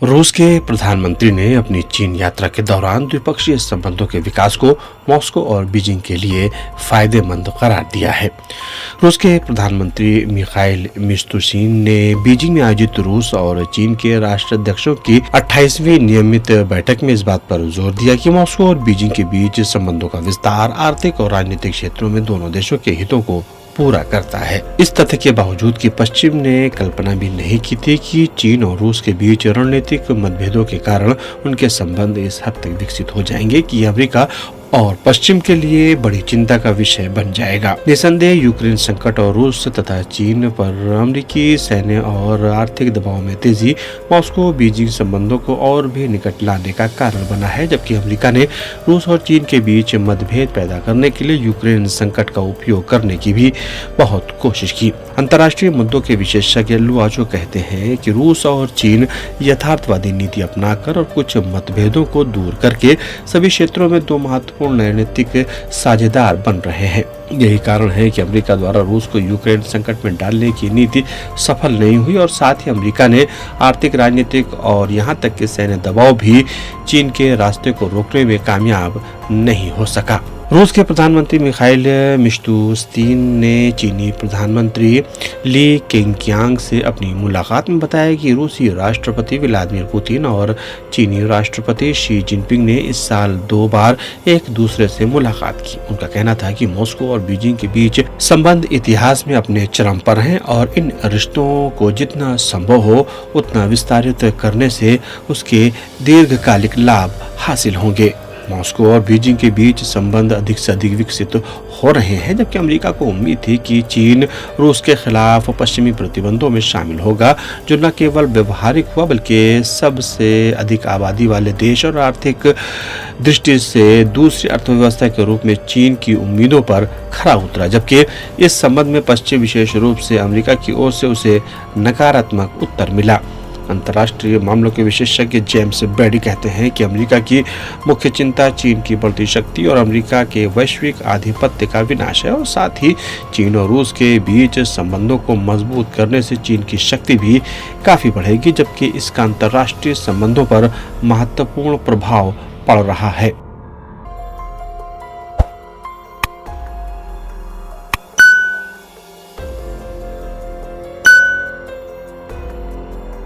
रूस के प्रधानमंत्री ने अपनी चीन यात्रा के दौरान द्विपक्षीय संबंधों के विकास को मॉस्को और बीजिंग के लिए फायदेमंद करार दिया है। रूस के प्रधानमंत्री मिखाइल मिशुस्तिन ने बीजिंग में आयोजित रूस और चीन के राष्ट्राध्यक्षों की 28वीं नियमित बैठक में इस बात पर जोर दिया कि मॉस्को और बीजिंग के बीच संबंधों का विस्तार आर्थिक और राजनीतिक क्षेत्रों में दोनों देशों के हितों को पूरा करता है। इस तथ्य के बावजूद कि पश्चिम ने कल्पना भी नहीं की थी कि चीन और रूस के बीच रणनीतिक मतभेदों के कारण उनके संबंध इस हद तक विकसित हो जाएंगे कि अमेरिका और पश्चिम के लिए बड़ी चिंता का विषय बन जाएगा। निसंदेह यूक्रेन संकट और रूस तथा चीन पर अमेरिकी सैन्य और आर्थिक दबाव में तेजी मॉस्को बीजिंग संबंधों को और भी निकट लाने का कारण बना है, जबकि अमेरिका ने रूस और चीन के बीच मतभेद पैदा करने के लिए यूक्रेन संकट का उपयोग करने की भी बहुत कोशिश की। अंतर्राष्ट्रीय मुद्दों के विशेषज्ञ लुआचो कहते हैं कि रूस और चीन यथार्थवादी नीति अपनाकर और कुछ मतभेदों को दूर करके सभी क्षेत्रों में दो महत्वपूर्ण रणनीतिक साझेदार बन रहे हैं। यही कारण है कि अमेरिका द्वारा रूस को यूक्रेन संकट में डालने की नीति सफल नहीं हुई और साथ ही अमेरिका ने आर्थिक, राजनीतिक और यहां तक कि सैन्य दबाव भी चीन के रास्ते को रोकने में कामयाब नहीं हो सका। रूस के प्रधानमंत्री मिखाइल मिशुस्तिन ने चीनी प्रधानमंत्री ली केंगियांग से अपनी मुलाकात में बताया कि रूसी राष्ट्रपति व्लादिमीर पुतिन और चीनी राष्ट्रपति शी जिनपिंग ने इस साल 2 बार एक दूसरे से मुलाकात की। उनका कहना था कि मॉस्को और बीजिंग के बीच संबंध इतिहास में अपने चरम पर हैं और इन रिश्तों को जितना संभव हो उतना विस्तारित करने से उसके दीर्घकालिक लाभ हासिल होंगे। मॉस्को और बीजिंग के बीच संबंध अधिक से अधिक विकसित हो रहे हैं, जबकि अमेरिका को उम्मीद थी कि चीन रूस के खिलाफ पश्चिमी प्रतिबंधों में शामिल होगा, जो न केवल व्यवहारिक हुआ बल्कि सबसे अधिक आबादी वाले देश और आर्थिक दृष्टि से दूसरी अर्थव्यवस्था के रूप में चीन की उम्मीदों पर खरा उतरा। जबकि इस संबंध में पश्चिम, विशेष रूप से अमेरिका की ओर से उसे नकारात्मक उत्तर मिला। अंतर्राष्ट्रीय मामलों के विशेषज्ञ जेम्स ब्रैडी कहते हैं कि अमेरिका की मुख्य चिंता चीन की बढ़ती शक्ति और अमेरिका के वैश्विक आधिपत्य का विनाश है और साथ ही चीन और रूस के बीच संबंधों को मजबूत करने से चीन की शक्ति भी काफी बढ़ेगी, जबकि इसका अंतर्राष्ट्रीय संबंधों पर महत्वपूर्ण प्रभाव पड़ रहा है।